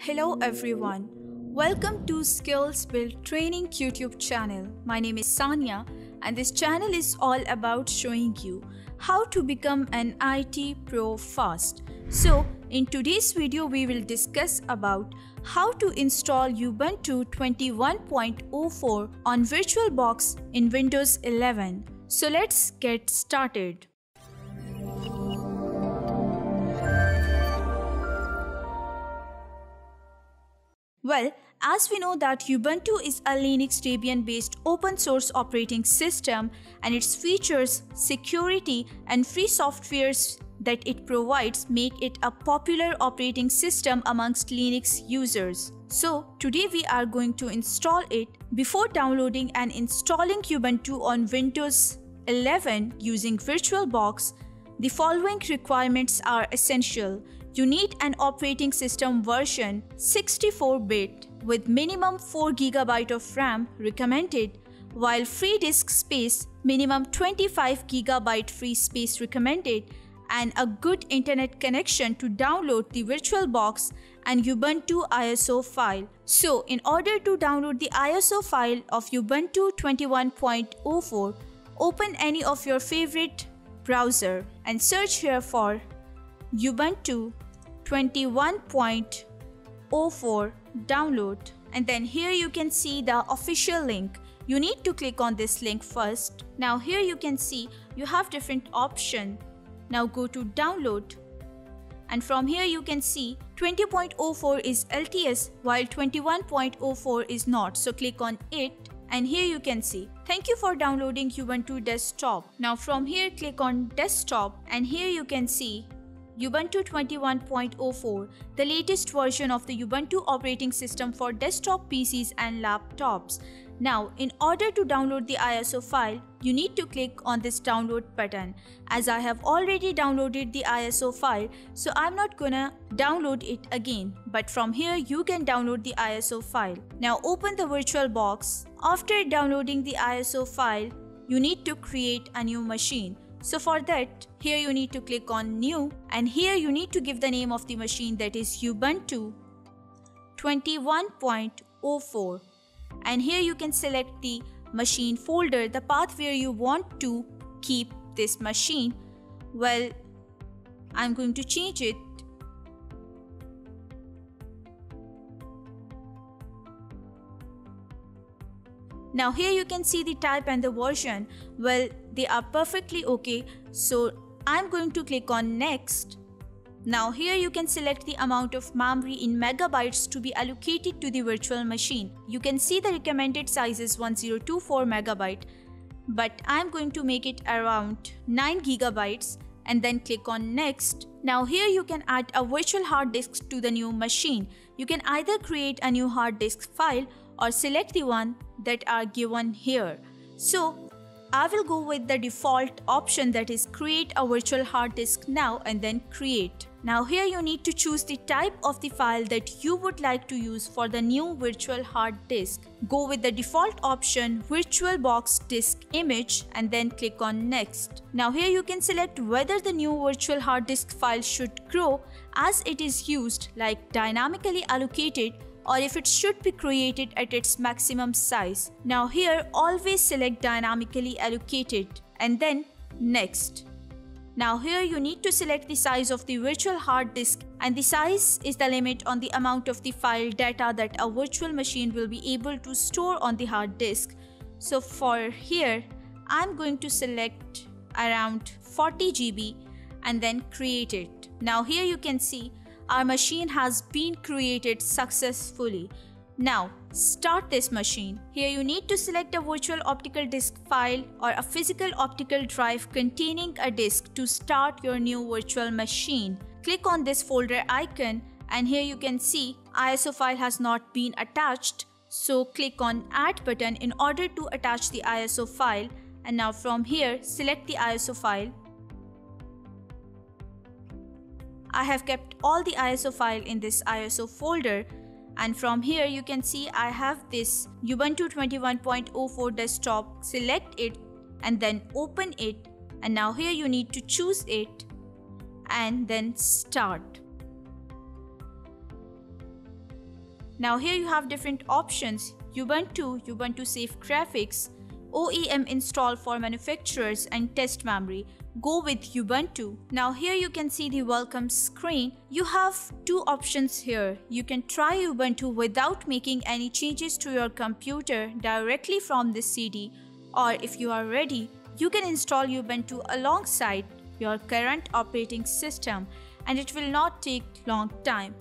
Hello everyone. Welcome to Skills Build Training YouTube channel. My name is Sanya and this channel is all about showing you how to become an IT pro fast. So in today's video we will discuss about how to install Ubuntu 21.04 on VirtualBox in Windows 11. So let's get started. Well, as we know that Ubuntu is a Linux Debian-based open source operating system and its features, security and free softwares that it provides make it a popular operating system amongst Linux users. So today we are going to install it. Before downloading and installing Ubuntu on Windows 11 using VirtualBox, the following requirements are essential. You need an operating system version 64-bit with minimum 4 GB of RAM recommended, while free disk space minimum 25 GB free space recommended, and a good internet connection to download the VirtualBox and Ubuntu ISO file. So in order to download the ISO file of Ubuntu 21.04, open any of your favorite browser and search here for Ubuntu 21.04 download, and then here you can see the official link. You need to click on this link first. Now here you can see you have different options. Now go to download, and from here you can see 20.04 is LTS while 21.04 is not, so click on it. And here you can see, thank you for downloading Ubuntu desktop. Now from here click on desktop, and here you can see Ubuntu 21.04, the latest version of the Ubuntu operating system for desktop PCs and laptops. Now in order to download the ISO file, you need to click on this download button. As I have already downloaded the ISO file, so I'm not gonna download it again, but from here you can download the ISO file. Now open the VirtualBox. After downloading the ISO file, you need to create a new machine. So for that, here you need to click on new, and here you need to give the name of the machine, that is Ubuntu 21.04, and here you can select the machine folder, the path where you want to keep this machine. Well, I'm going to change it. Now here you can see the type and the version. Well, they are perfectly okay, so I'm going to click on next. Now here you can select the amount of memory in megabytes to be allocated to the virtual machine. You can see the recommended size is 1024 megabyte, but I'm going to make it around 9 gigabytes and then click on next. Now here you can add a virtual hard disk to the new machine. You can either create a new hard disk file or select the one that are given here. So I will go with the default option, that is create a virtual hard disk now and then create. Now here you need to choose the type of the file that you would like to use for the new virtual hard disk. Go with the default option VirtualBox disk image and then click on next. Now here you can select whether the new virtual hard disk file should grow as it is used, like dynamically allocated, or if it should be created at its maximum size. Now here always select dynamically allocated and then next. Now here you need to select the size of the virtual hard disk, and the size is the limit on the amount of the file data that a virtual machine will be able to store on the hard disk. So for here I'm going to select around 40 GB and then create it. Now here you can see our machine has been created successfully. Now start this machine. Here you need to select a virtual optical disk file or a physical optical drive containing a disk to start your new virtual machine. Click on this folder icon, and here you can see ISO file has not been attached. So click on add button in order to attach the ISO file, and now from here select the ISO file. I have kept all the ISO file in this ISO folder, and from here you can see I have this Ubuntu 21.04 desktop. Select it and then open it, and now here you need to choose it and then start. Now here you have different options: Ubuntu, Ubuntu Safe Graphics, OEM install for manufacturers, and test memory. Go with Ubuntu. Now here you can see the welcome screen. You have two options here. You can try Ubuntu without making any changes to your computer directly from this CD, or if you are ready, you can install Ubuntu alongside your current operating system, and it will not take long time.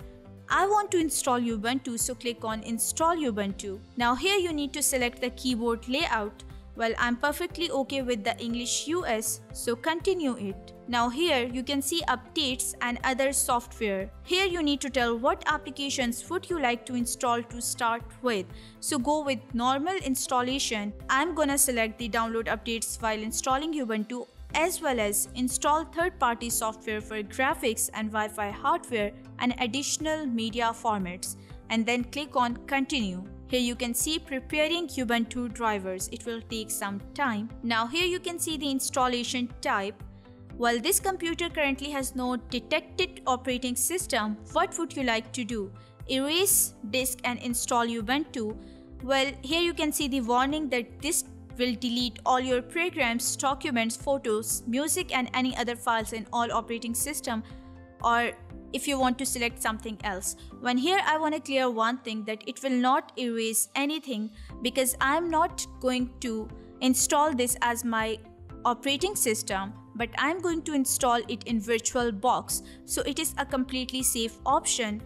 I want to install Ubuntu, so click on Install Ubuntu. Now here you need to select the keyboard layout. Well, I'm perfectly okay with the English US, so continue it. Now here you can see updates and other software. Here you need to tell what applications would you like to install to start with. So go with normal installation. I'm gonna select the download updates while installing Ubuntu, as well as install third-party software for graphics and Wi-Fi hardware and additional media formats, and then click on continue. Here you can see preparing Ubuntu drivers. It will take some time. Now here you can see the installation type. While this computer currently has no detected operating system, what would you like to do? Erase disk and install Ubuntu. Well, here you can see the warning that this will delete all your programs, documents, photos, music, and any other files in all operating system, or if you want to select something else. When here I want to clear one thing, that it will not erase anything, because I am not going to install this as my operating system, but I am going to install it in VirtualBox, so it is a completely safe option.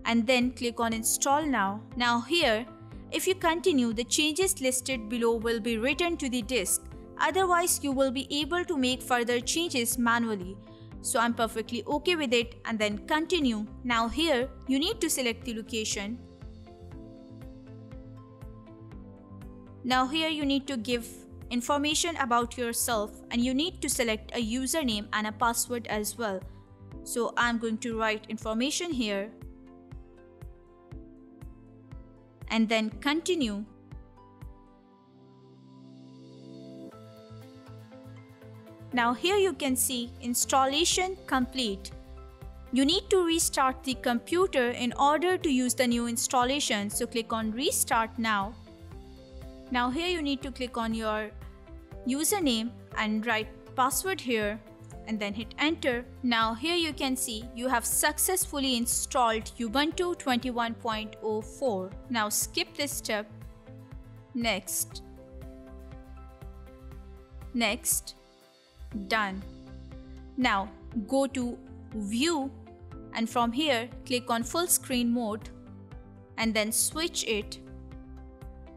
And then click on install now. Now here, if you continue, the changes listed below will be written to the disk. Otherwise, you will be able to make further changes manually. So I'm perfectly okay with it, and then continue. Now here, you need to select the location. Now here you need to give information about yourself, and you need to select a username and a password as well. So I'm going to write information here, and then continue. Now here you can see installation complete. You need to restart the computer in order to use the new installation, so click on restart now. Now here you need to click on your username and write password here, and then hit enter. Now here you can see you have successfully installed Ubuntu 21.04. Now skip this step. Next. Next. Done. Now go to View, and from here click on full screen mode and then switch it.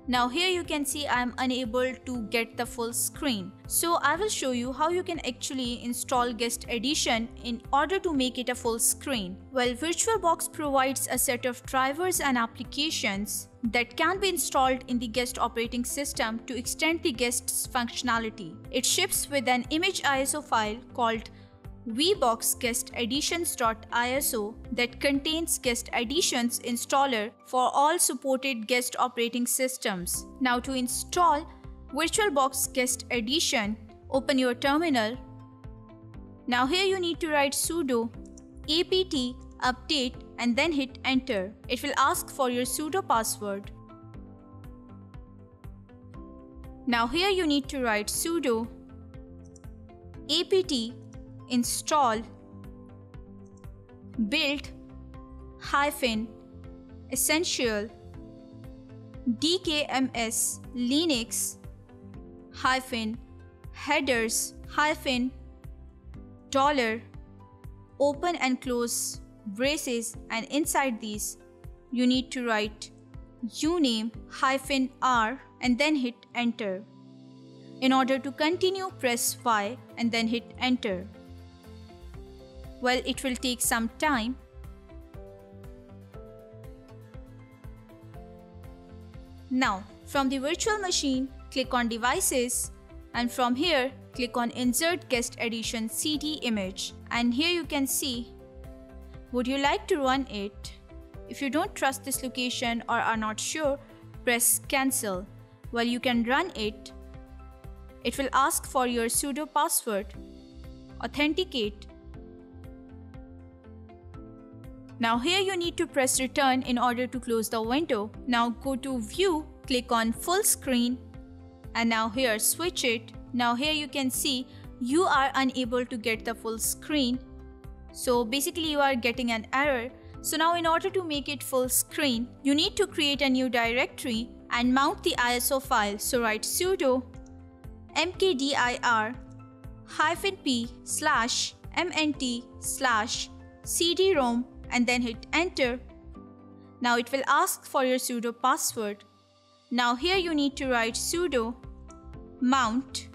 Now here you can see I am unable to get the full screen. So I will show you how you can actually install Guest Edition in order to make it a full screen. Well, VirtualBox provides a set of drivers and applications that can be installed in the Guest operating system to extend the Guest's functionality. It ships with an image ISO file called vbox-guest-editions.iso that contains Guest Editions installer for all supported Guest operating systems. Now to install VirtualBox Guest Edition, open your terminal. Now here you need to write sudo apt update and then hit enter. It will ask for your sudo password. Now here you need to write sudo apt install build -essential dkms linux -headers $, open and close braces, and inside these you need to write uname -r and then hit enter. In order to continue, press Y and then hit enter. Well, it will take some time. Now, from the virtual machine, click on Devices, and from here, click on Insert Guest Edition CD image. And here you can see, would you like to run it? If you don't trust this location or are not sure, press Cancel. Well, you can run it. It will ask for your sudo password. Authenticate. Now here you need to press return in order to close the window. Now go to view, click on full screen, and now here switch it. Now here you can see you are unable to get the full screen. So basically you are getting an error. So now in order to make it full screen, you need to create a new directory and mount the ISO file. So write sudo mkdir/mnt/cd-rom and then hit enter. Now it will ask for your sudo password. Now here you need to write sudo mount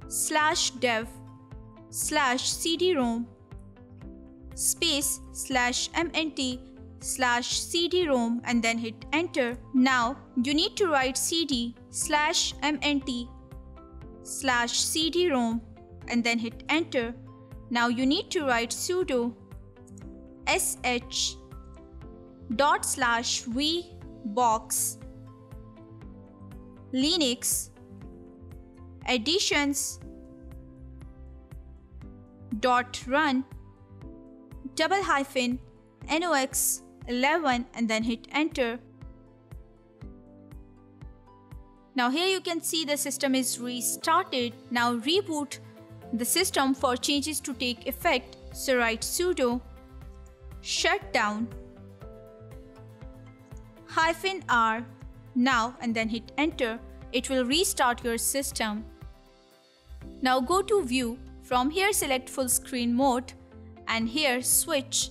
/dev/cd-rom space /mnt/cd-rom and then hit enter. Now you need to write cd/mnt/cd-rom and then hit enter. Now you need to write sudo sh./vbox linux editions.run --nox11 and then hit enter. Now here you can see the system is restarted. Now reboot the system for changes to take effect. So write sudo shutdown -r now and then hit enter. It will restart your system. Now go to view. From here select full screen mode and here switch.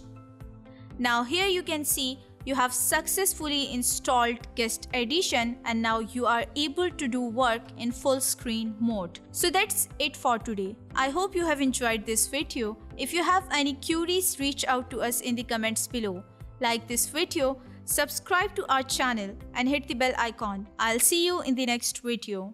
Now here you can see you have successfully installed Guest Edition and now you are able to do work in full screen mode. So that's it for today. I hope you have enjoyed this video. If you have any queries, reach out to us in the comments below. Like this video, subscribe to our channel and hit the bell icon. I'll see you in the next video.